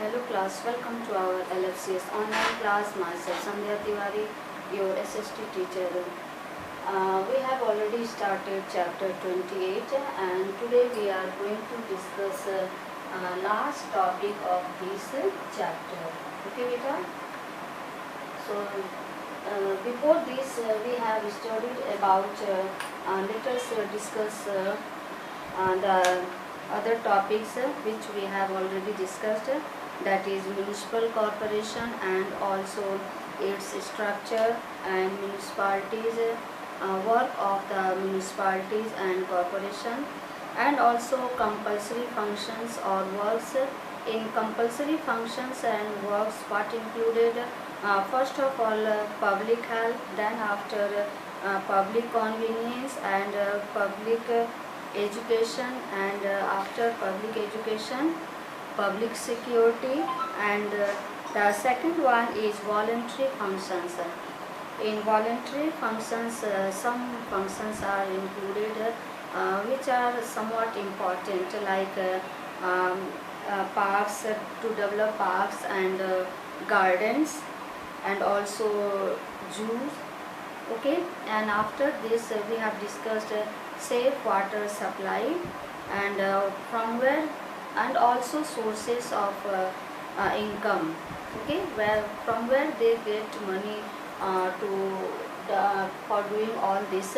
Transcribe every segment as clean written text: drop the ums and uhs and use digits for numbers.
Hello class, welcome to our LFCS online class. Myself Sandhya Tiwari, your SST teacher. We have already started chapter 28 and today we are going to discuss last topic of this chapter. Okay beta? So before this we have studied about, let us discuss the other topics which we have already discussed, that is municipal corporation and also its structure and municipalities, work of the municipalities and corporation, and also compulsory functions or works. In compulsory functions and works, what included, first of all public health, then after public convenience and public education, and after public education public security, and the second one is voluntary functions. In voluntary functions, some functions are included which are somewhat important, like parks, to develop parks and gardens, and also zoos. Okay, and after this we have discussed safe water supply, and from where, and also sources of income. Okay, where from where they get money for doing all these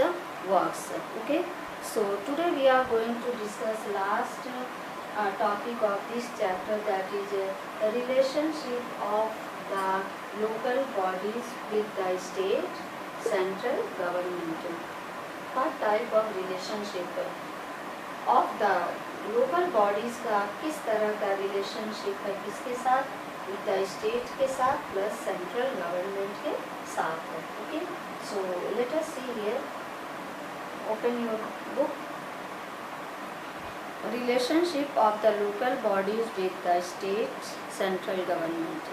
works. Okay, so today we are going to discuss last topic of this chapter, that is the relationship of the local bodies with the state central government. What type of relationship of the local bodies का किस तरह का relationship है, किसके साथ, with the state के साथ plus central government के साथ है. Okay, so let us see here, open your book. Relationship of the local bodies with the state central government.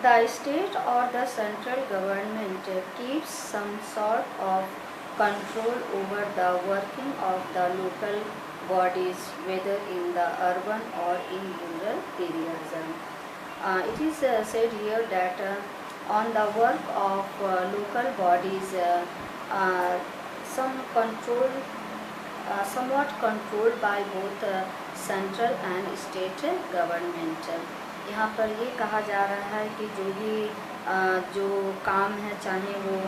The state or the central government keeps some sort of control over the working of the local bodies, whether in the urban or in rural areas. It is said here that on the work of local bodies, some control, somewhat controlled by both central and state government. यहाँ पर ये कहा जा रहा है कि जो भी जो काम है, चाहे वो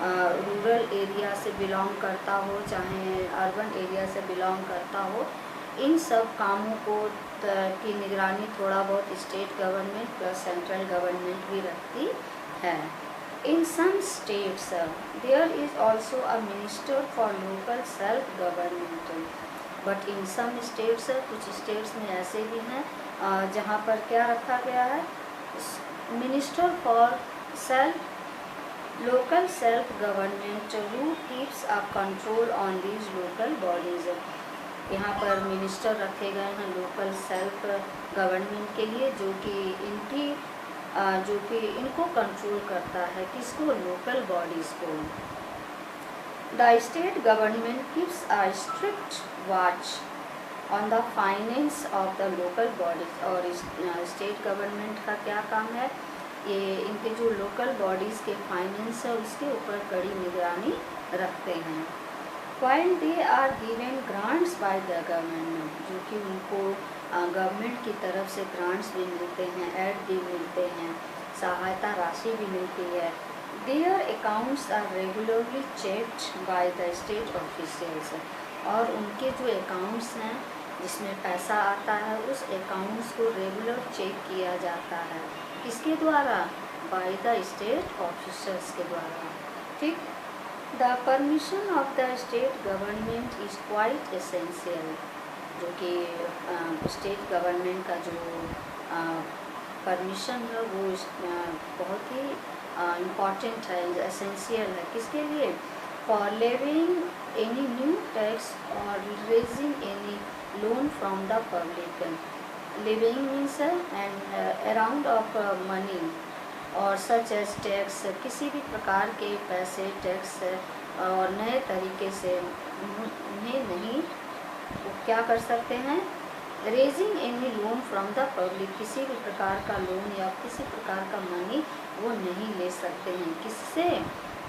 रूरल एरिया से बिलोंग करता हो, चाहे अर्बन एरिया से बिलोंग करता हो, इन सब कामों को की निगरानी थोड़ा बहुत state government plus central government भी रखती है. In some states there is also a minister for local self government. But in some states, कुछ स्टेट्स में ऐसे भी हैं जहाँ पर क्या रखा गया है, minister for local self government who keeps a control on these local bodies. यहाँ पर मिनिस्टर रखे गए हैं लोकल सेल्फ गवर्नमेंट के लिए, जो कि इनको कंट्रोल करता है, किसको, लोकल बॉडीज़ को. The state government keeps a strict watch on the finance of the local bodies. और स्टेट गवर्नमेंट का क्या काम है, ये इनके जो लोकल बॉडीज़ के फाइनेंस है उसके ऊपर कड़ी निगरानी रखते हैं. While they are given grants by the government, जो कि उनको गवर्नमेंट की तरफ से ग्रांट्स भी मिलते हैं, एड भी मिलते हैं, सहायता राशि भी मिलती है. Their accounts are regularly checked by the state officials. और उनके जो अकाउंट्स हैं जिसमें पैसा आता है, उस अकाउंट्स को रेगुलर चेक किया जाता है, किसके द्वारा, बाय द स्टेट ऑफिसर्स के द्वारा. ठीक. The permission of the state government is quite essential, जो कि स्टेट गवर्नमेंट का जो परमिशन है वो बहुत ही इम्पॉर्टेंट है, एसेंशियल है, किसके लिए, for levying any new tax और raising any loan from the public. Living means and around of money और सच एज टैक्स, किसी भी प्रकार के पैसे, टैक्स और नए तरीके से उन्हें नहीं क्या कर सकते हैं, raising any loan from the public, किसी भी प्रकार का लोन या किसी प्रकार का मनी वो नहीं ले सकते हैं, किससे,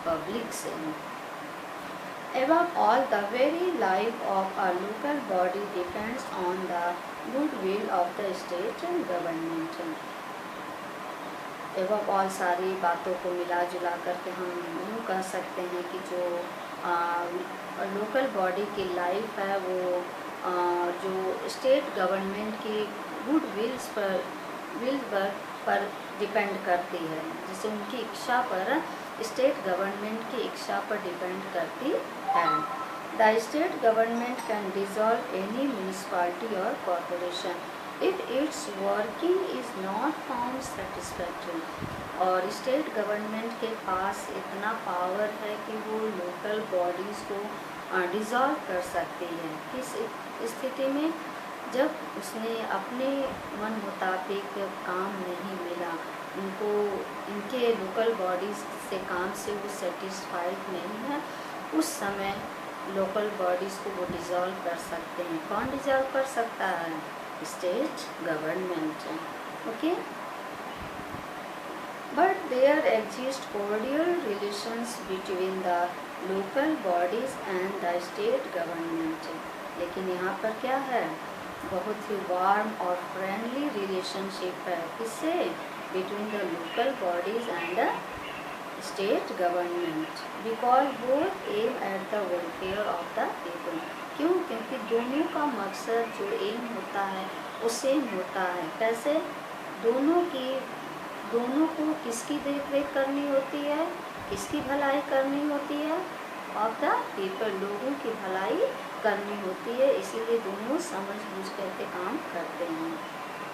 पब्लिक से। Above all, the very life of a local body depends on the goodwill of the state government. Above all, सारी बातों को मिला जुला करके हम यूँ कह सकते हैं कि जो लोकल बॉडी की लाइफ है वो जो स्टेट गवर्नमेंट की गुड विल्स पर डिपेंड करती है, जिसे उनकी इच्छा पर, स्टेट गवर्नमेंट की इच्छा पर डिपेंड करती है। The state government can dissolve any municipality और corporation if its working is not found satisfactory. और स्टेट गवर्नमेंट के पास इतना पावर है कि वो लोकल बॉडीज़ को डिसॉल्व कर सकती है। किस स्थिति में, जब उसने अपने मन मुताबिक काम नहीं मिला, उनको इनके लोकल बॉडीज़ से काम से वो सेटिस्फाइड नहीं है, उस समय लोकल बॉडीज़ को वो डिसॉल्व कर सकते हैं। कौन डिसॉल्व कर सकता है, state government. Okay, but there exist cordial relations between the local bodies and the state government. लेकिन यहाँ पर क्या है, बहुत ही वार्म और फ्रेंडली रिलेशनशिप है, किससे, between the local bodies and the state government, because both aim at the welfare of the people. क्यों, क्योंकि दोनों का मकसद जो एम होता है वो सेम होता है। कैसे, दोनों को किसकी देख रेख करनी होती है, किसकी भलाई करनी होती है, ऑफ द पीपल, लोगों की भलाई करनी होती है। इसीलिए दोनों समझ बूझ करके काम करते हैं,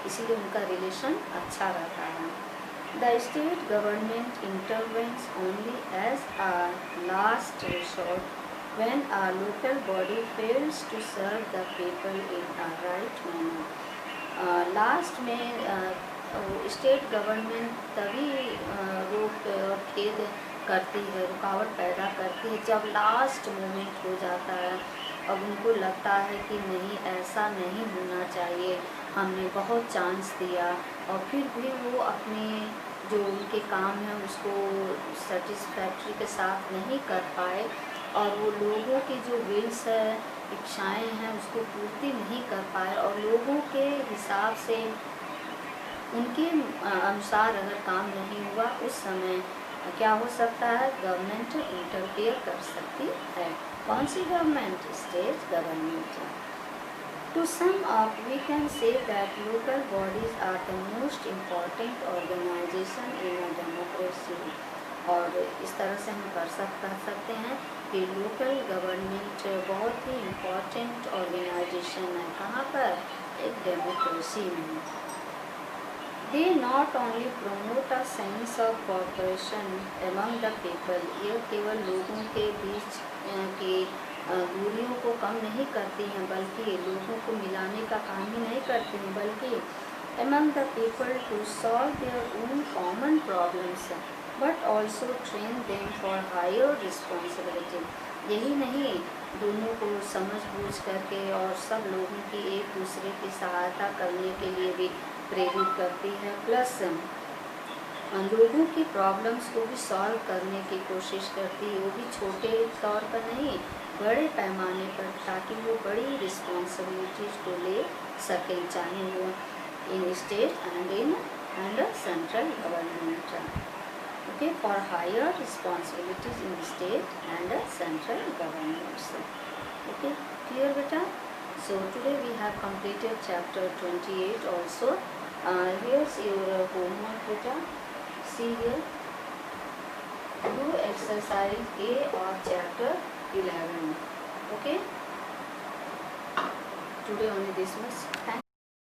इसीलिए उनका रिलेशन अच्छा रहता है। The state government intervenes only as a last resort when a local body fails to serve the people in a right manner। Last में स्टेट गवर्नमेंट तभी रोक और खेद करती है, रुकावट पैदा करती है, जब लास्ट मोमेंट हो जाता है। अब उनको लगता है कि नहीं, ऐसा नहीं होना चाहिए, हमने बहुत चांस दिया और फिर भी वो अपने जो उनके काम है उसको सेटिस्फैक्ट्री के साथ नहीं कर पाए, और वो लोगों की जो विल्स है, इच्छाएँ हैं, उसको पूर्ति नहीं कर पाए, और लोगों के हिसाब से उनके अनुसार अगर काम नहीं हुआ, उस समय क्या हो सकता है, गवर्नमेंट इंटरफेयर कर सकती है। कौन सी government, state government. To sum up we can say that local bodies are the most important organisation in a democracy. और इस तरह से हम कर सकते हैं कि लोकल गवर्नमेंट बहुत ही इम्पॉर्टेंट ऑर्गेनाइजेशन है, कहाँ पर, एक डेमोक्रेसी में। They not only promote a sense of corporation among the people, ये केवल लोगों के बीच की दूरियों को कम नहीं करती हैं, बल्कि लोगों को मिलाने का काम ही नहीं करती हैं, बल्कि among the people to solve their own common problems, but also train them for higher responsibility. यही नहीं, दोनों को समझ बूझ करके और सब लोगों की एक दूसरे की सहायता करने के लिए भी प्रेरित करती है, प्लस लोगों की प्रॉब्लम्स को भी सॉल्व करने की कोशिश करती है, वो भी छोटे तौर पर नहीं, बड़े पैमाने पर, ताकि वो बड़ी रिस्पॉन्सिबिलिटीज़ को ले सकें, चाहे वो इन state and central government. Okay, for higher responsibilities in state and central governments. Okay, clear beta? So today we have completed chapter 28 also. Here's your homework beta. See here. Do exercise A of chapter 11. Okay. Today only this much. Thank you.